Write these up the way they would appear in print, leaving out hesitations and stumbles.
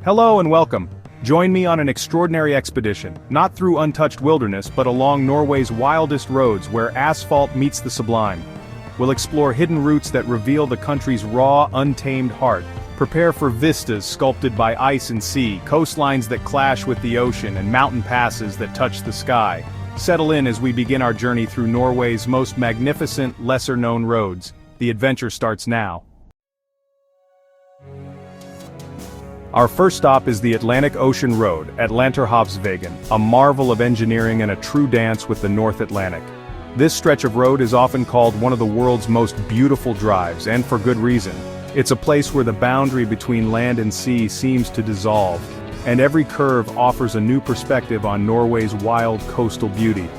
Hello and welcome. Join me on an extraordinary expedition, not through untouched wilderness but along Norway's wildest roads where asphalt meets the sublime. We'll explore hidden routes that reveal the country's raw, untamed heart. Prepare for vistas sculpted by ice and sea, coastlines that clash with the ocean, and mountain passes that touch the sky. Settle in as we begin our journey through Norway's most magnificent, lesser-known roads. The adventure starts now. Our first stop is the Atlantic Ocean Road, Atlanterhavsveien, a marvel of engineering and a true dance with the North Atlantic. This stretch of road is often called one of the world's most beautiful drives, and for good reason. It's a place where the boundary between land and sea seems to dissolve, and every curve offers a new perspective on Norway's wild coastal beauty.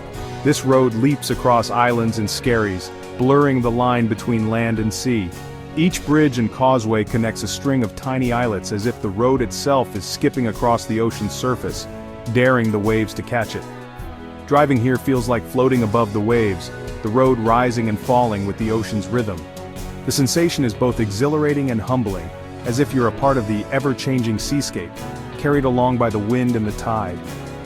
This road leaps across islands and skerries, blurring the line between land and sea. Each bridge and causeway connects a string of tiny islets as if the road itself is skipping across the ocean's surface, daring the waves to catch it. Driving here feels like floating above the waves, the road rising and falling with the ocean's rhythm. The sensation is both exhilarating and humbling, as if you're a part of the ever-changing seascape, carried along by the wind and the tide.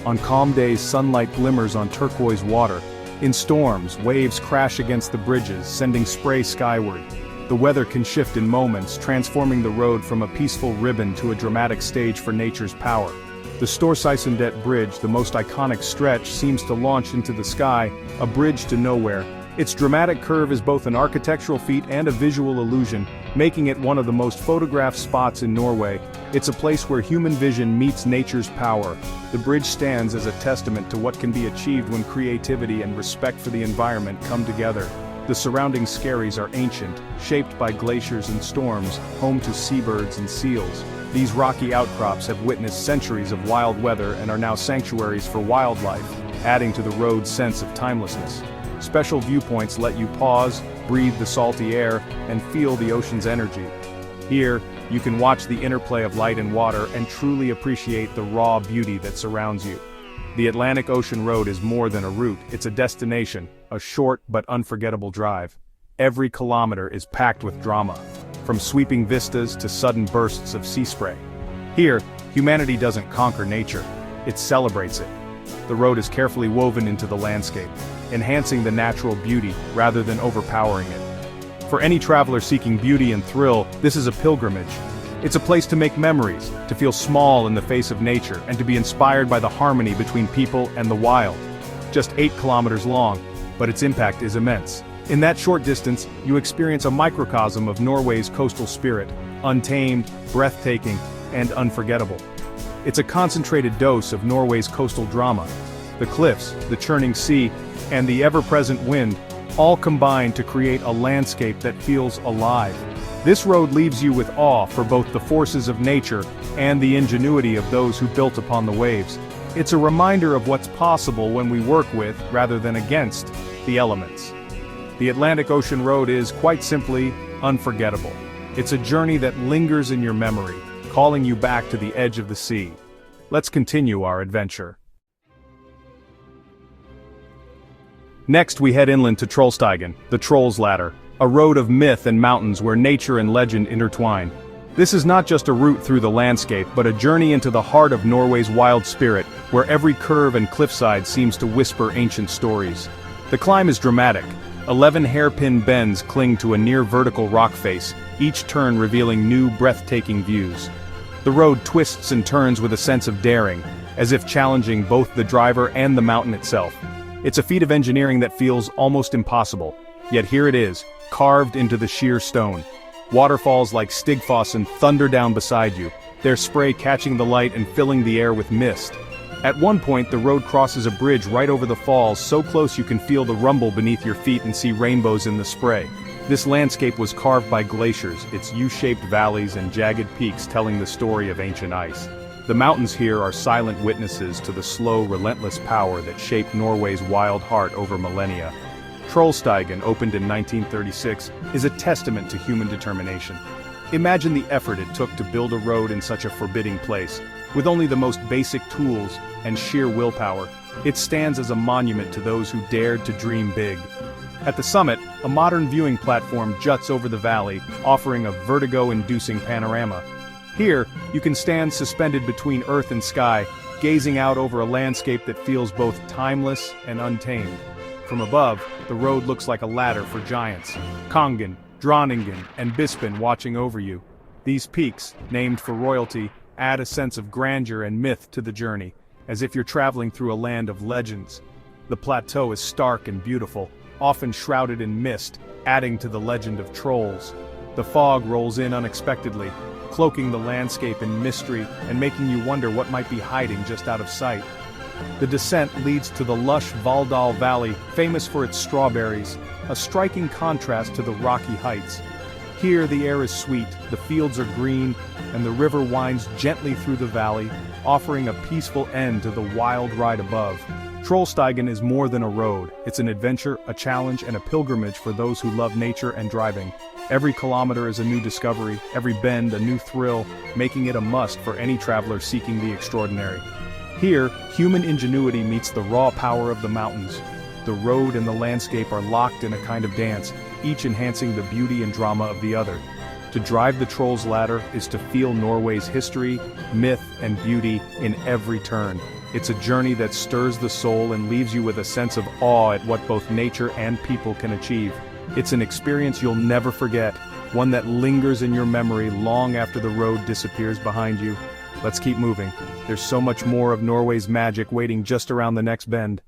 On calm days, sunlight glimmers on turquoise water. In storms, waves crash against the bridges, sending spray skyward. The weather can shift in moments, transforming the road from a peaceful ribbon to a dramatic stage for nature's power. The Storseisundet Bridge, the most iconic stretch, seems to launch into the sky, a bridge to nowhere. Its dramatic curve is both an architectural feat and a visual illusion, making it one of the most photographed spots in Norway. It's a place where human vision meets nature's power. The bridge stands as a testament to what can be achieved when creativity and respect for the environment come together. The surrounding skerries are ancient, shaped by glaciers and storms, home to seabirds and seals. These rocky outcrops have witnessed centuries of wild weather and are now sanctuaries for wildlife, adding to the road's sense of timelessness. Special viewpoints let you pause, breathe the salty air, and feel the ocean's energy. Here, you can watch the interplay of light and water and truly appreciate the raw beauty that surrounds you. The Atlantic Ocean Road is more than a route, it's a destination, a short but unforgettable drive. Every kilometer is packed with drama, from sweeping vistas to sudden bursts of sea spray. Here, humanity doesn't conquer nature, it celebrates it. The road is carefully woven into the landscape, enhancing the natural beauty rather than overpowering it. For any traveler seeking beauty and thrill, this is a pilgrimage. It's a place to make memories, to feel small in the face of nature, and to be inspired by the harmony between people and the wild. Just 8 kilometers long, but its impact is immense. In that short distance, you experience a microcosm of Norway's coastal spirit, untamed, breathtaking, and unforgettable. It's a concentrated dose of Norway's coastal drama. The cliffs, the churning sea, and the ever-present wind all combine to create a landscape that feels alive. This road leaves you with awe for both the forces of nature and the ingenuity of those who built upon the waves. It's a reminder of what's possible when we work with, rather than against, the elements. The Atlantic Ocean Road is, quite simply, unforgettable. It's a journey that lingers in your memory, calling you back to the edge of the sea. Let's continue our adventure. Next we head inland to Trollstigen, the Troll's Ladder, a road of myth and mountains where nature and legend intertwine. This is not just a route through the landscape, but a journey into the heart of Norway's wild spirit, where every curve and cliffside seems to whisper ancient stories. The climb is dramatic. 11 hairpin bends cling to a near-vertical rock face, each turn revealing new, breathtaking views. The road twists and turns with a sense of daring, as if challenging both the driver and the mountain itself. It's a feat of engineering that feels almost impossible, yet here it is, carved into the sheer stone. Waterfalls like Stigfossen thunder down beside you, their spray catching the light and filling the air with mist. At one point, the road crosses a bridge right over the falls, so close you can feel the rumble beneath your feet and see rainbows in the spray. This landscape was carved by glaciers, its U-shaped valleys and jagged peaks telling the story of ancient ice. The mountains here are silent witnesses to the slow, relentless power that shaped Norway's wild heart over millennia. Trollstigen, opened in 1936, is a testament to human determination. Imagine the effort it took to build a road in such a forbidding place. With only the most basic tools and sheer willpower, it stands as a monument to those who dared to dream big. At the summit, a modern viewing platform juts over the valley, offering a vertigo-inducing panorama. Here, you can stand suspended between earth and sky, gazing out over a landscape that feels both timeless and untamed. From above, the road looks like a ladder for giants. Kongen, Dronningen, and Bisping watching over you. These peaks, named for royalty, add a sense of grandeur and myth to the journey, as if you're traveling through a land of legends. The plateau is stark and beautiful, often shrouded in mist, adding to the legend of trolls. The fog rolls in unexpectedly, cloaking the landscape in mystery and making you wonder what might be hiding just out of sight. The descent leads to the lush Valldal Valley, famous for its strawberries, a striking contrast to the rocky heights. Here the air is sweet, the fields are green, and the river winds gently through the valley, offering a peaceful end to the wild ride above. Trollstigen is more than a road, it's an adventure, a challenge, and a pilgrimage for those who love nature and driving. Every kilometer is a new discovery, every bend a new thrill, making it a must for any traveler seeking the extraordinary. Here, human ingenuity meets the raw power of the mountains. The road and the landscape are locked in a kind of dance, each enhancing the beauty and drama of the other. To drive the Troll's Ladder is to feel Norway's history, myth, and beauty in every turn. It's a journey that stirs the soul and leaves you with a sense of awe at what both nature and people can achieve. It's an experience you'll never forget, one that lingers in your memory long after the road disappears behind you. Let's keep moving. There's so much more of Norway's magic waiting just around the next bend.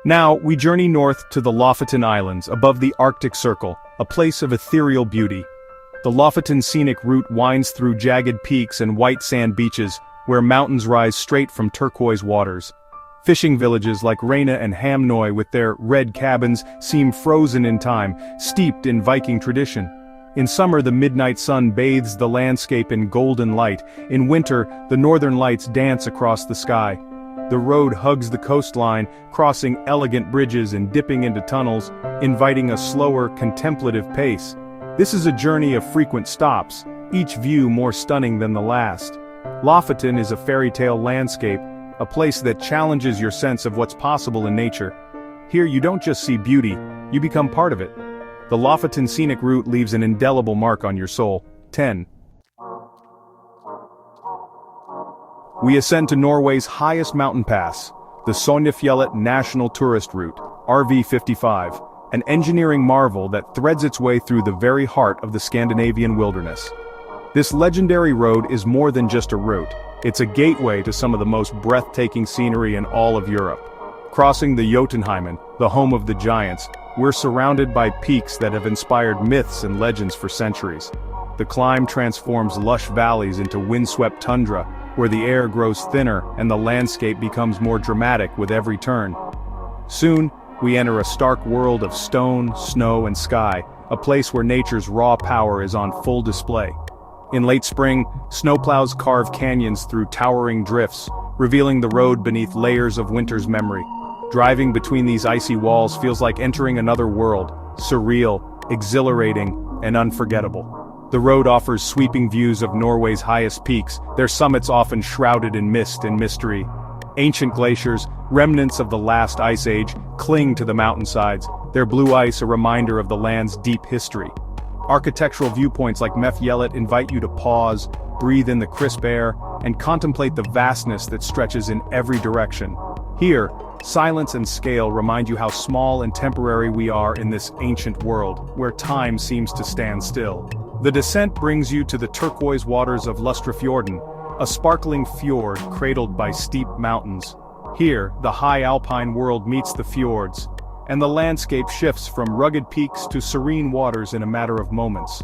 Now, we journey north to the Lofoten Islands, above the Arctic Circle, a place of ethereal beauty. The Lofoten Scenic route winds through jagged peaks and white sand beaches, where mountains rise straight from turquoise waters. Fishing villages like Rena and Hamnøy with their red cabins seem frozen in time, steeped in Viking tradition. In summer, the midnight sun bathes the landscape in golden light. In winter, the northern lights dance across the sky. The road hugs the coastline, crossing elegant bridges and dipping into tunnels, inviting a slower, contemplative pace. This is a journey of frequent stops, each view more stunning than the last. Lofoten is a fairy tale landscape, a place that challenges your sense of what's possible in nature. Here you don't just see beauty, you become part of it. The Lofoten Scenic route leaves an indelible mark on your soul. 10. We ascend to Norway's highest mountain pass, the Sognefjellet National Tourist Route, RV55, an engineering marvel that threads its way through the very heart of the Scandinavian wilderness. This legendary road is more than just a route, it's a gateway to some of the most breathtaking scenery in all of Europe. Crossing the Jotunheimen, the home of the giants, we're surrounded by peaks that have inspired myths and legends for centuries. The climb transforms lush valleys into windswept tundra, where the air grows thinner and the landscape becomes more dramatic with every turn. Soon, we enter a stark world of stone, snow, and sky, a place where nature's raw power is on full display. In late spring, snowplows carve canyons through towering drifts, revealing the road beneath layers of winter's memory. Driving between these icy walls feels like entering another world, surreal, exhilarating, and unforgettable. The road offers sweeping views of Norway's highest peaks, their summits often shrouded in mist and mystery. Ancient glaciers, remnants of the last ice age, cling to the mountainsides, their blue ice a reminder of the land's deep history. Architectural viewpoints like Mefjellet invite you to pause, breathe in the crisp air, and contemplate the vastness that stretches in every direction. Here, silence and scale remind you how small and temporary we are in this ancient world, where time seems to stand still. The descent brings you to the turquoise waters of Lustrafjorden, a sparkling fjord cradled by steep mountains. Here, the high alpine world meets the fjords, and the landscape shifts from rugged peaks to serene waters in a matter of moments.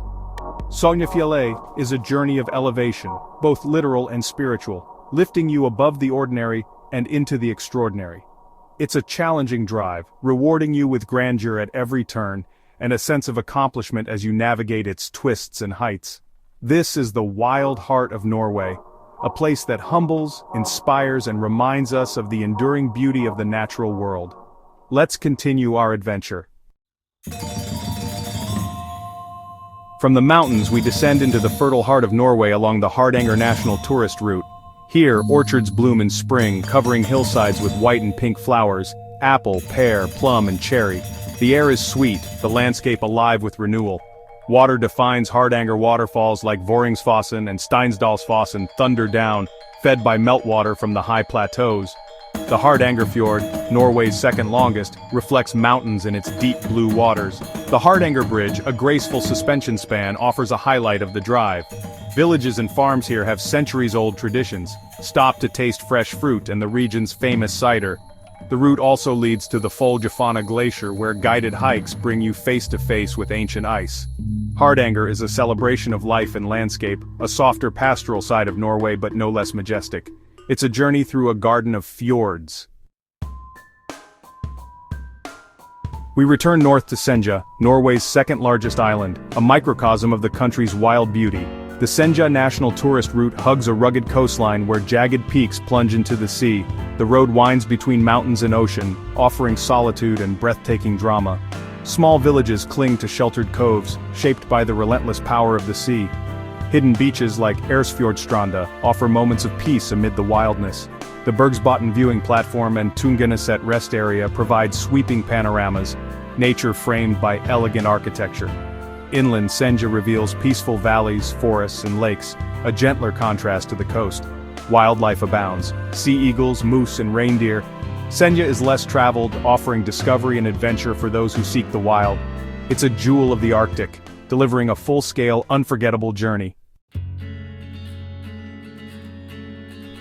Sognefjellet is a journey of elevation, both literal and spiritual, lifting you above the ordinary and into the extraordinary. It's a challenging drive, rewarding you with grandeur at every turn, and a sense of accomplishment as you navigate its twists and heights. This is the wild heart of Norway, a place that humbles, inspires, and reminds us of the enduring beauty of the natural world. Let's continue our adventure. From the mountains we descend into the fertile heart of Norway along the Hardanger National Tourist Route. Here, orchards bloom in spring, covering hillsides with white and pink flowers, apple, pear, plum, and cherry. The air is sweet, the landscape alive with renewal. Water defines Hardanger waterfalls like Voringsfossen and Steinsdalsfossen thunder down, fed by meltwater from the high plateaus. The Hardanger Fjord, Norway's second longest, reflects mountains in its deep blue waters. The Hardanger Bridge, a graceful suspension span, offers a highlight of the drive. Villages and farms here have centuries-old traditions. Stop to taste fresh fruit and the region's famous cider. The route also leads to the Foljafana Glacier, where guided hikes bring you face-to-face with ancient ice. Hardanger is a celebration of life and landscape, a softer pastoral side of Norway but no less majestic. It's a journey through a garden of fjords. We return north to Senja, Norway's second-largest island, a microcosm of the country's wild beauty. The Senja National Tourist Route hugs a rugged coastline where jagged peaks plunge into the sea. The road winds between mountains and ocean, offering solitude and breathtaking drama. Small villages cling to sheltered coves, shaped by the relentless power of the sea. Hidden beaches like Ersfjordstranda offer moments of peace amid the wildness. The Bergsbotn viewing platform and Tungeneset rest area provide sweeping panoramas, nature framed by elegant architecture. Inland Senja reveals peaceful valleys, forests, and lakes, a gentler contrast to the coast. Wildlife abounds: sea eagles, moose, and reindeer. Senja is less traveled, offering discovery and adventure for those who seek the wild. It's a jewel of the Arctic, delivering a full-scale, unforgettable journey.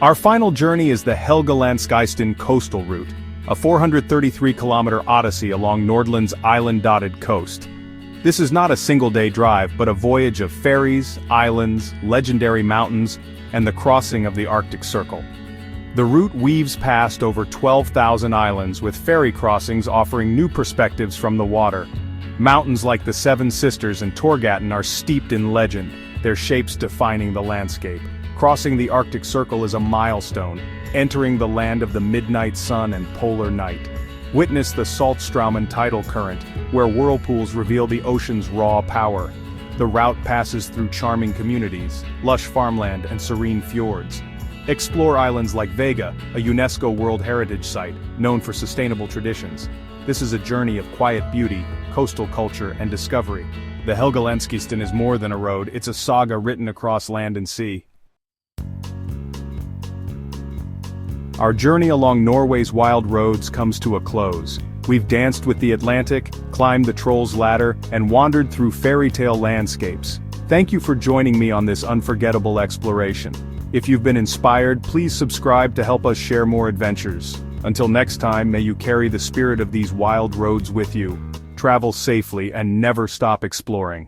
Our final journey is the Helgelandskysten coastal route, a 433-kilometer odyssey along Nordland's island-dotted coast. This is not a single-day drive, but a voyage of ferries, islands, legendary mountains, and the crossing of the Arctic Circle. The route weaves past over 12,000 islands, with ferry crossings offering new perspectives from the water. Mountains like the Seven Sisters and Torgaten are steeped in legend, their shapes defining the landscape. Crossing the Arctic Circle is a milestone, entering the land of the midnight sun and polar night. Witness the Saltstraumen tidal current, where whirlpools reveal the ocean's raw power. The route passes through charming communities, lush farmland, and serene fjords. Explore islands like Vega, a UNESCO World Heritage Site, known for sustainable traditions. This is a journey of quiet beauty, coastal culture, and discovery. The Helgelandskysten is more than a road, it's a saga written across land and sea. Our journey along Norway's wild roads comes to a close. We've danced with the Atlantic, climbed the Troll's Ladder, and wandered through fairy tale landscapes. Thank you for joining me on this unforgettable exploration. If you've been inspired, please subscribe to help us share more adventures. Until next time, may you carry the spirit of these wild roads with you. Travel safely and never stop exploring.